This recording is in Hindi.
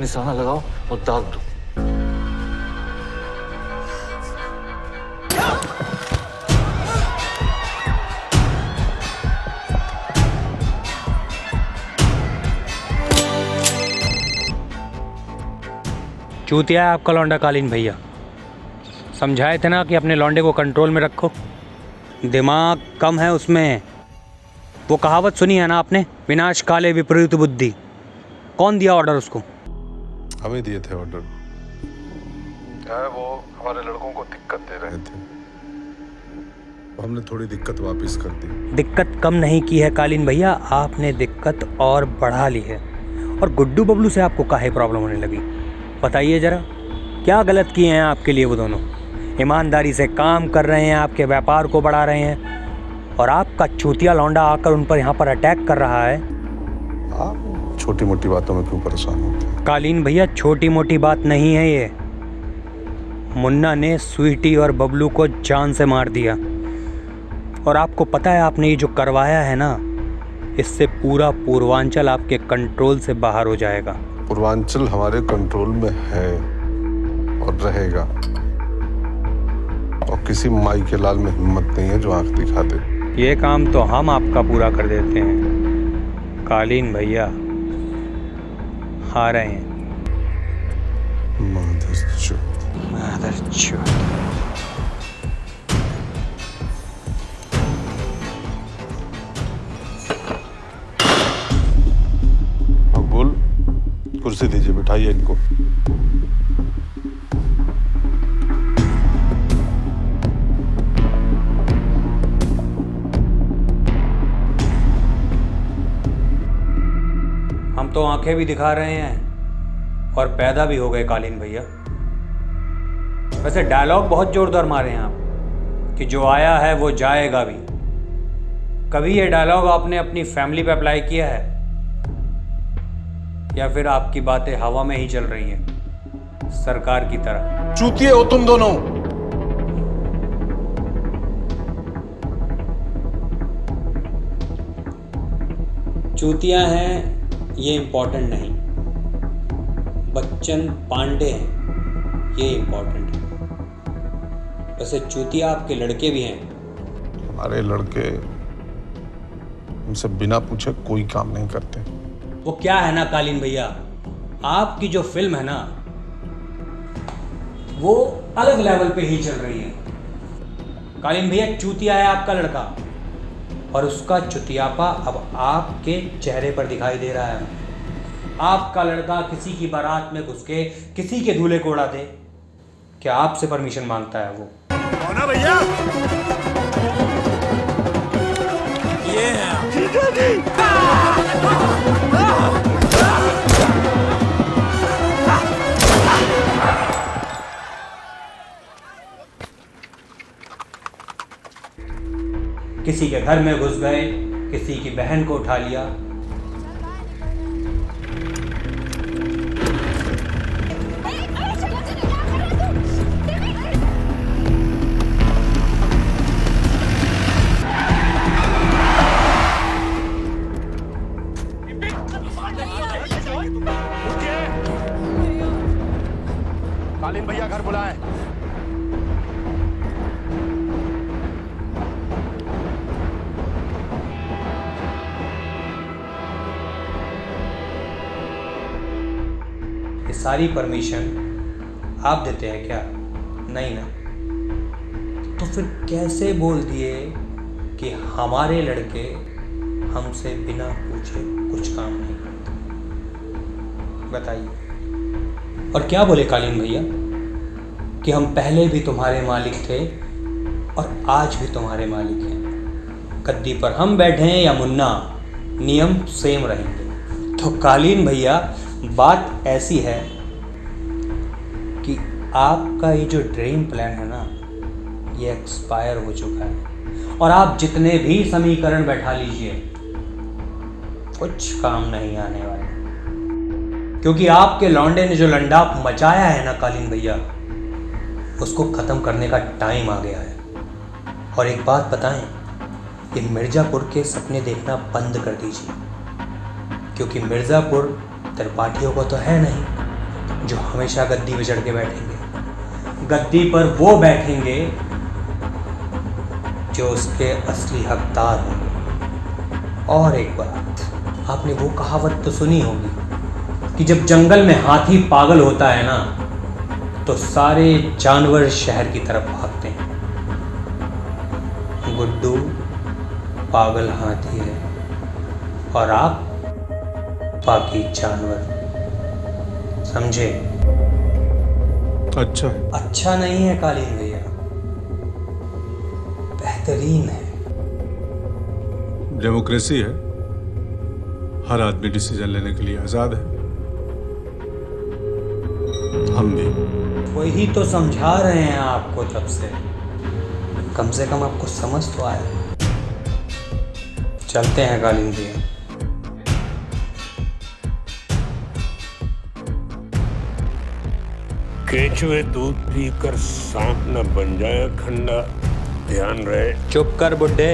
निशाना लगाओ और दाग दो। चूतिया है आपका लौंडा कालीन भैया। समझाए थे ना कि अपने लौंडे को कंट्रोल में रखो, दिमाग कम है उसमें। वो कहावत सुनी है ना आपने, विनाश काले विपरीत बुद्धि। कौन दिया ऑर्डर उसको? हमें दिए थे ऑर्डर। क्या है, वो हमारे लड़कों को दिक्कत दे रहे थे, हमने थोड़ी दिक्कत वापस कर दी। दिक्कत कम नहीं की है कालीन भैया, आपने दिक्कत और बढ़ा ली है। और गुड्डू बबलू से आपको काहे प्रॉब्लम होने लगी? बताइए जरा, क्या गलत किए हैं आपके लिए वो दोनों? ईमानदारी से काम कर रहे हैं, आपके व्यापार को बढ़ा रहे हैं, और आपका चूतिया लौंडा आकर उन पर यहाँ पर अटैक कर रहा है। आप छोटी मोटी बातों में क्यों परेशान होते हैं? कालीन भैया, छोटी मोटी बात नहीं है ये। मुन्ना ने स्वीटी और बबलू को जान से मार दिया, और आपको पता है आपने ये जो करवाया है ना, इससे पूरा पूर्वांचल आपके कंट्रोल से बाहर हो जाएगा। पूर्वांचल हमारे कंट्रोल में है और रहेगा, और किसी माई के लाल में हिम्मत नहीं है जो आंख दिखा दे। ये काम तो हम आपका पूरा कर देते हैं कालीन भैया। आ रहे हैं। मादरचोद। बोल, कुर्सी दीजिए, बिठाइए इनको। हम तो आंखें भी दिखा रहे हैं और पैदा भी हो गए कालीन भैया। वैसे डायलॉग बहुत जोरदार मारे हैं आप कि जो आया है वो जाएगा भी। कभी ये डायलॉग आपने अपनी फैमिली पे अप्लाई किया है, या फिर आपकी बातें हवा में ही चल रही हैं सरकार की तरह? चूतिए हो तुम दोनों। चूतिया हैं ये इम्पोर्टेंट नहीं, बच्चन पांडे हैं ये इम्पोर्टेंट है। वैसे चूतिया आपके लड़के भी हैं। हमारे लड़के हमसे बिना पूछे कोई काम नहीं करते। वो क्या है ना कालीन भैया, आपकी जो फिल्म है ना वो अलग लेवल पे ही चल रही है। कालीन भैया, चूतिया है आपका लड़का, और उसका चुतियापा अब आपके चेहरे पर दिखाई दे रहा है। आपका लड़का किसी की बारात में घुस के किसी के दूल्हे को उड़ा दे, क्या आपसे परमिशन मांगता है वो? ना भैया, ये है जीजा जी। किसी के घर में घुस गए, किसी की बहन को उठा लिया। कालीन भैया घर बुलाए। ये सारी परमिशन आप देते हैं क्या? नहीं ना। तो फिर कैसे बोल दिए कि हमारे लड़के हमसे बिना पूछे कुछ काम नहीं करते? बताइए। और क्या बोले कालीन भैया कि हम पहले भी तुम्हारे मालिक थे और आज भी तुम्हारे मालिक हैं। गद्दी पर हम बैठे हैं या मुन्ना, नियम सेम रहेंगे। तो कालीन भैया, बात ऐसी है कि आपका ये जो ड्रीम प्लान है ना, ये एक्सपायर हो चुका है, और आप जितने भी समीकरण बैठा लीजिए कुछ काम नहीं आने वाले, क्योंकि आपके लौंडे ने जो लंडाप मचाया है ना कालीन भैया, उसको ख़त्म करने का टाइम आ गया है। और एक बात बताएं, कि मिर्ज़ापुर के सपने देखना बंद कर दीजिए, क्योंकि मिर्ज़ापुर त्रिपाठियों को तो है नहीं, जो हमेशा गद्दी पे चढ़ के बैठेंगे। गद्दी पर वो बैठेंगे जो उसके असली हकदार होंगे। और एक बात, आपने वो कहावत तो सुनी होगी कि जब जंगल में हाथी पागल होता है ना, तो सारे जानवर शहर की तरफ भागते हैं। गुड्डू पागल हाथी है और आप बाकी जानवर, समझे? अच्छा है। अच्छा नहीं है कालीन भैया, बेहतरीन है। डेमोक्रेसी है, हर आदमी डिसीजन लेने के लिए आजाद है, हम भी। वही तो समझा रहे हैं आपको तब से कम आपको समझ तो आया। चलते हैं कालीन भैया। केचुए दूध पीकर सांप न बन जाए खंडा, ध्यान रहे। चुप कर बुड्ढे।